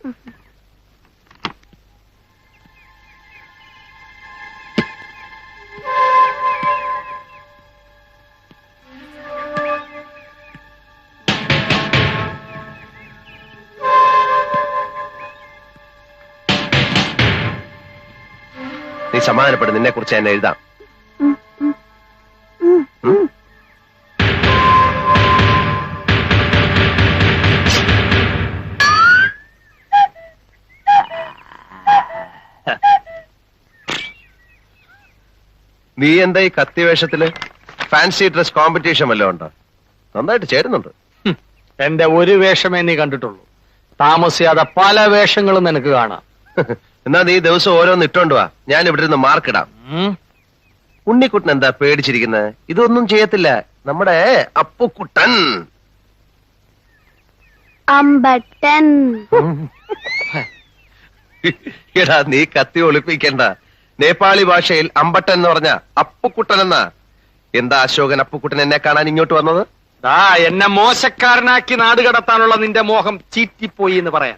നീ സമാധാനപ്പെടും, നിന്നെ കുറിച്ച് ഞാൻ എഴുതാം. നീ എന്താ ഈ കത്തി വേഷത്തില്? ഫാൻസി ഡ്രസ് കോമ്പറ്റീഷൻ വല്ലതും ഉണ്ടോ? നന്നായിട്ട് ചേരുന്നുണ്ട്. എന്റെ ഒരു വേഷമേ നീ കണ്ടിട്ടുള്ളൂ. താമസിയാതെ പല വേഷങ്ങളും നിനക്ക് കാണാം. എന്നാ നീ ദിവസം ഓരോന്ന് ഇട്ടോണ്ട് വാ, ഞാൻ ഇവിടെ നിന്ന് മാർക്കിടാം. ഉണ്ണിക്കുട്ടൻ എന്താ പേടിച്ചിരിക്കുന്നത്? ഇതൊന്നും ചെയ്യത്തില്ല നമ്മുടെ അപ്പുക്കുട്ടൻ. അമ്പട്ടൻ. എടാ നീ കത്തി ഒളിപ്പിക്കണ്ട. നേപ്പാളി ഭാഷയിൽ അമ്പട്ടൻ എന്ന് പറഞ്ഞ അപ്പുക്കുട്ടൻ എന്നാ. എന്താ അശോകൻ അപ്പുക്കുട്ടൻ എന്നെ കാണാൻ ഇങ്ങോട്ട് വന്നത്? എന്നെ മോശക്കാരനാക്കി നാട് കടത്താനുള്ള നിന്റെ മോഹം ചീറ്റിപ്പോയി എന്ന് പറയാം.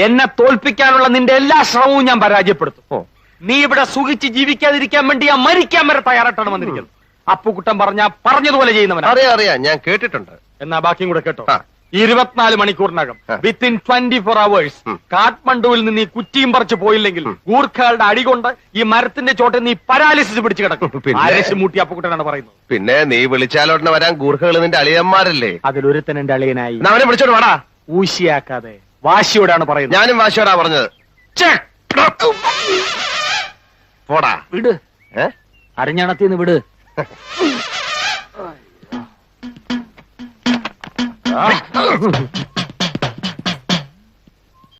എന്നെ തോൽപ്പിക്കാനുള്ള നിന്റെ എല്ലാ ശ്രമവും ഞാൻ പരാജയപ്പെടുത്തും. നീ ഇവിടെ സുഖിച്ച് ജീവിക്കാതിരിക്കാൻ വേണ്ടി ഞാൻ മരിക്കാൻ വരെ തയ്യാറായിട്ടാണ് വന്നിരിക്കുന്നത്. അപ്പുക്കുട്ടൻ പറഞ്ഞതുപോലെ ചെയ്യുന്നവനാ. അറിയാം, ഞാൻ കേട്ടിട്ടുണ്ട്. എന്നാ ബാക്കിയും കൂടെ കേട്ടോ. 24 മണിക്കൂറിനകം വിത്തിൻ 24 hours കാഠ്മണ്ഡുവിൽ നിന്ന് ഈ കുറ്റിയും പറിച്ചു പോയില്ലെങ്കിൽ ഗൂർഖകളുടെ അടികൊണ്ട് ഈ മരത്തിന്റെ ചോട്ടിൽ നീ പരാലിസിസ് പിടിച്ചു കിടക്കും. മൂട്ടി അപ്പുക്കുട്ടനാണ് പറയുന്നത്. പിന്നെ നീ വിളിച്ചാലോട്ടനെ വരാൻ ഗൂർഖകൾ നിന്റെ അളിയന്മാരല്ലേ? അതിലൊരുത്തൻ എന്റെ അളിയനായി. അവനെ വിളിച്ചോട്ട് വാടാ. ഊശിയാക്കാതെ വാശിയോടാണ് പറയുന്നത്. ഞാനും വാശിയോടാ പറഞ്ഞത്. പോടാ വിട്. അരഞ്ഞണത്തിന്ന് വിട്.